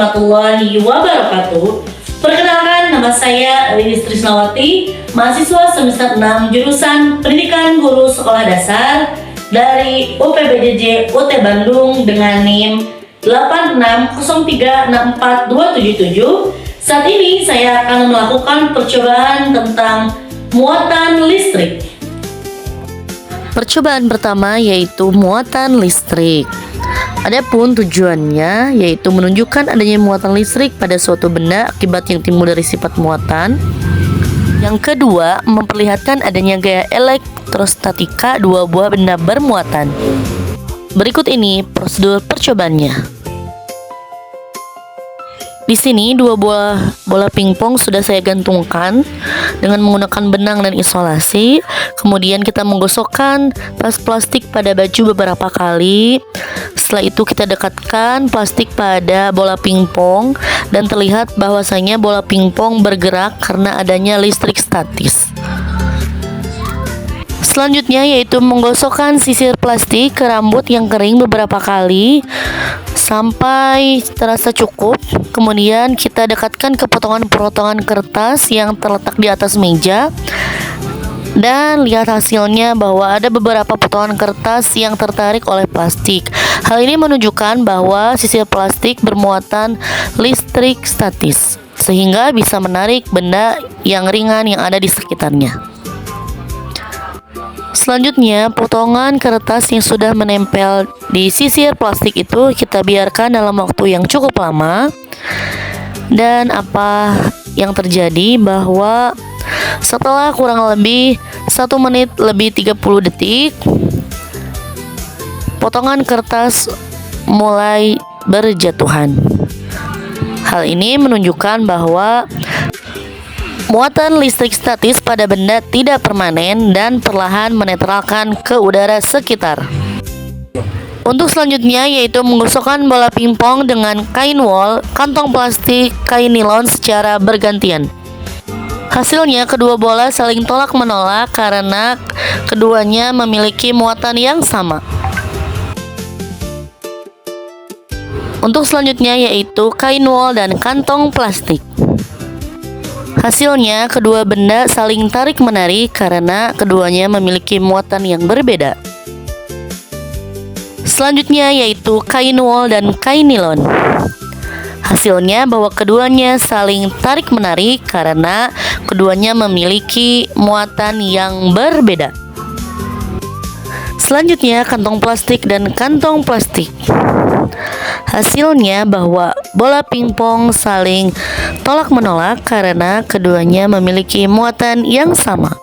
warahmatullahi wabarakatuh. Perkenalkan, nama saya Lilis Trisnawati, mahasiswa semester 6 jurusan Pendidikan Guru Sekolah Dasar dari UPBJJ UT Bandung dengan NIM 860364277. Saat ini saya akan melakukan percobaan tentang muatan listrik. Percobaan pertama yaitu muatan listrik. Adapun tujuannya yaitu menunjukkan adanya muatan listrik pada suatu benda akibat yang timbul dari sifat muatan. Yang kedua, memperlihatkan adanya gaya elektrostatika dua buah benda bermuatan. Berikut ini prosedur percobaannya. Di sini dua buah bola pingpong sudah saya gantungkan dengan menggunakan benang dan isolasi. Kemudian kita menggosokkan plastik pada baju beberapa kali. Setelah itu kita dekatkan plastik pada bola pingpong dan terlihat bahwasanya bola pingpong bergerak karena adanya listrik statis. Selanjutnya yaitu menggosokkan sisir plastik ke rambut yang kering beberapa kali sampai terasa cukup. Kemudian kita dekatkan ke potongan-potongan kertas yang terletak di atas meja dan lihat hasilnya bahwa ada beberapa potongan kertas yang tertarik oleh plastik. Hal ini menunjukkan bahwa sisir plastik bermuatan listrik statis sehingga bisa menarik benda yang ringan yang ada di sekitarnya. Selanjutnya, potongan kertas yang sudah menempel di sisir plastik itu kita biarkan dalam waktu yang cukup lama. Dan apa yang terjadi bahwa setelah kurang lebih 1 menit lebih 30 detik, potongan kertas mulai berjatuhan. Hal ini menunjukkan bahwa muatan listrik statis pada benda tidak permanen dan perlahan menetralkan ke udara sekitar. Untuk selanjutnya yaitu menggosokkan bola pingpong dengan kain wol, kantong plastik, kain nilon secara bergantian. Hasilnya kedua bola saling tolak menolak karena keduanya memiliki muatan yang sama. Untuk selanjutnya yaitu kain wol dan kantong plastik. Hasilnya, kedua benda saling tarik-menarik karena keduanya memiliki muatan yang berbeda. Selanjutnya yaitu kain wol dan kain nilon. Hasilnya bahwa keduanya saling tarik-menarik karena keduanya memiliki muatan yang berbeda. Selanjutnya kantong plastik dan kantong plastik. Hasilnya bahwa bola pingpong saling tolak-menolak karena keduanya memiliki muatan yang sama.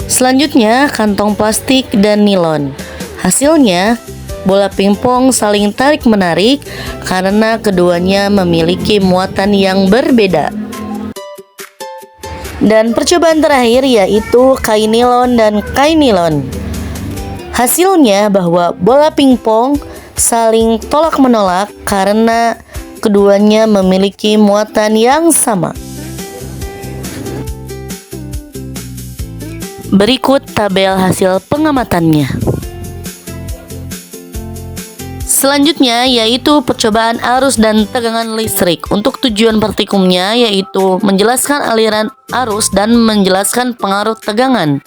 Selanjutnya, kantong plastik dan nilon. Hasilnya, bola pingpong saling tarik-menarik karena keduanya memiliki muatan yang berbeda. Dan percobaan terakhir yaitu kain nilon dan kain nilon. Hasilnya bahwa bola pingpong saling tolak-menolak karena keduanya memiliki muatan yang sama. Berikut tabel hasil pengamatannya. Selanjutnya yaitu percobaan arus dan tegangan listrik. Untuk tujuan praktikumnya yaitu menjelaskan aliran arus dan menjelaskan pengaruh tegangan.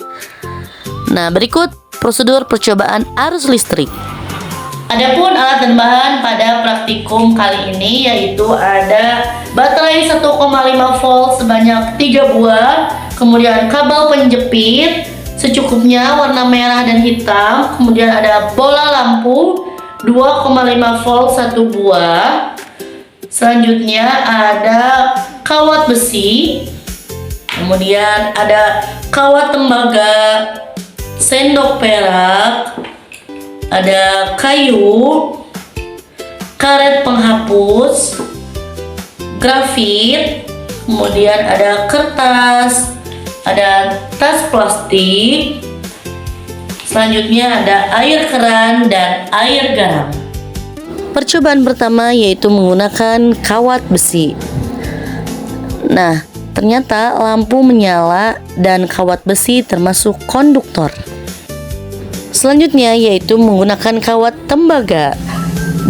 Nah, berikut prosedur percobaan arus listrik. Adapun alat dan bahan pada praktikum kali ini yaitu ada baterai 1,5 volt sebanyak 3 buah, kemudian kabel penjepit secukupnya warna merah dan hitam, kemudian ada bola lampu 2,5 volt 1 buah. Selanjutnya ada kawat besi, kemudian ada kawat tembaga, sendok perak, ada kayu, karet penghapus, grafit, kemudian ada kertas, ada tas plastik. Selanjutnya ada air keran dan air garam. Percobaan pertama yaitu menggunakan kawat besi. Nah, ternyata lampu menyala dan kawat besi termasuk konduktor. Selanjutnya yaitu menggunakan kawat tembaga.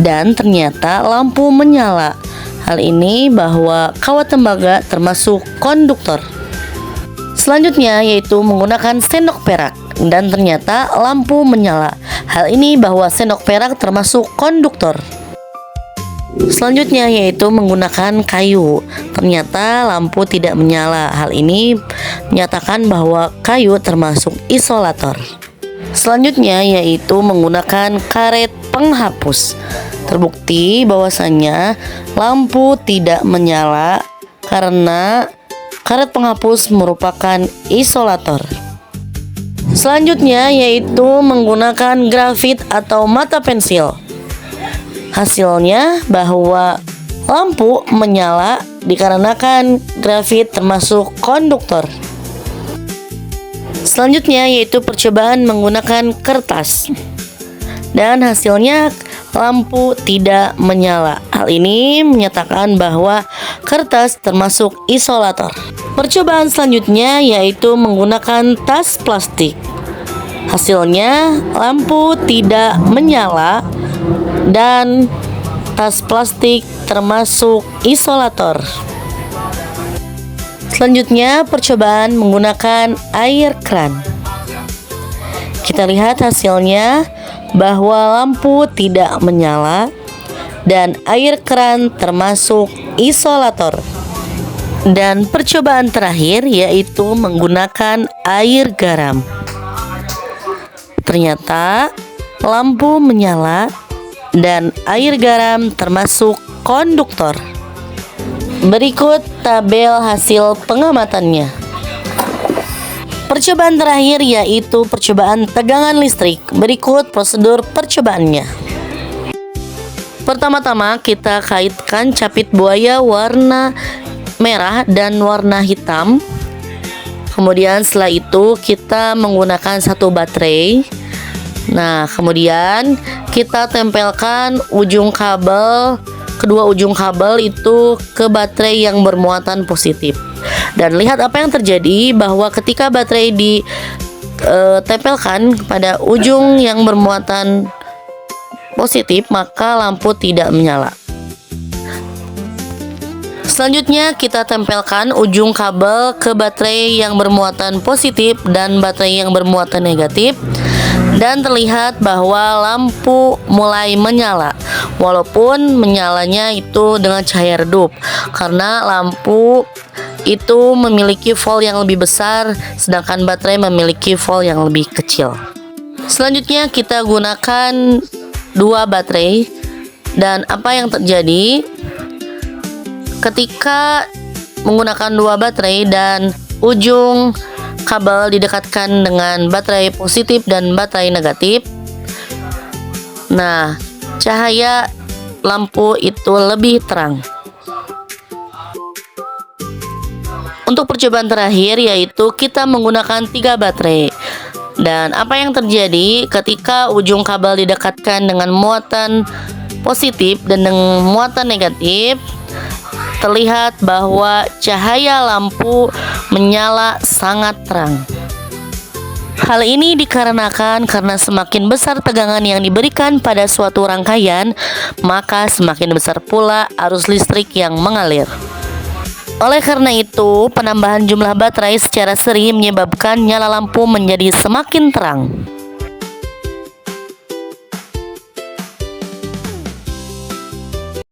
dan ternyata lampu menyala. Hal ini bahwa kawat tembaga termasuk konduktor. Selanjutnya yaitu menggunakan sendok perak dan ternyata lampu menyala. Hal ini bahwa sendok perak termasuk konduktor. Selanjutnya yaitu menggunakan kayu. Ternyata lampu tidak menyala. Hal ini menyatakan bahwa kayu termasuk isolator. Selanjutnya yaitu menggunakan karet penghapus. Terbukti bahwasannya lampu tidak menyala karena karet penghapus merupakan isolator. Selanjutnya yaitu menggunakan grafit atau mata pensil. Hasilnya bahwa lampu menyala dikarenakan grafit termasuk konduktor. Selanjutnya yaitu percobaan menggunakan kertas. Dan hasilnya lampu tidak menyala. Hal ini menyatakan bahwa kertas termasuk isolator. Percobaan selanjutnya yaitu menggunakan tas plastik. Hasilnya lampu tidak menyala dan tas plastik termasuk isolator. Selanjutnya percobaan menggunakan air keran. Kita lihat hasilnya bahwa lampu tidak menyala dan air keran termasuk isolator. Dan percobaan terakhir yaitu menggunakan air garam. Ternyata lampu menyala dan air garam termasuk konduktor. Berikut tabel hasil pengamatannya. Percobaan terakhir yaitu percobaan tegangan listrik. Berikut prosedur percobaannya. Pertama-tama kita kaitkan capit buaya warna merah dan warna hitam. Kemudian setelah itu kita menggunakan satu baterai. Nah, kemudian kita tempelkan kedua ujung kabel itu ke baterai yang bermuatan positif. Dan lihat apa yang terjadi bahwa ketika baterai ditempelkan pada ujung yang bermuatan positif, maka lampu tidak menyala. Selanjutnya kita tempelkan ujung kabel ke baterai yang bermuatan positif dan baterai yang bermuatan negatif. Dan terlihat bahwa lampu mulai menyala, walaupun menyalanya itu dengan cahaya redup, karena lampu itu memiliki volt yang lebih besar, sedangkan baterai memiliki volt yang lebih kecil. Selanjutnya kita gunakan dua baterai, dan apa yang terjadi ketika menggunakan dua baterai dan ujung kabel didekatkan dengan baterai positif dan baterai negatif. Nah, cahaya lampu itu lebih terang. Untuk percobaan terakhir yaitu kita menggunakan 3 baterai. Dan apa yang terjadi ketika ujung kabel didekatkan dengan muatan positif dan dengan muatan negatif, terlihat bahwa cahaya lampu menyala sangat terang. Hal ini dikarenakan karena semakin besar tegangan yang diberikan pada suatu rangkaian, maka semakin besar pula arus listrik yang mengalir. Oleh karena itu, penambahan jumlah baterai secara seri menyebabkan nyala lampu menjadi semakin terang.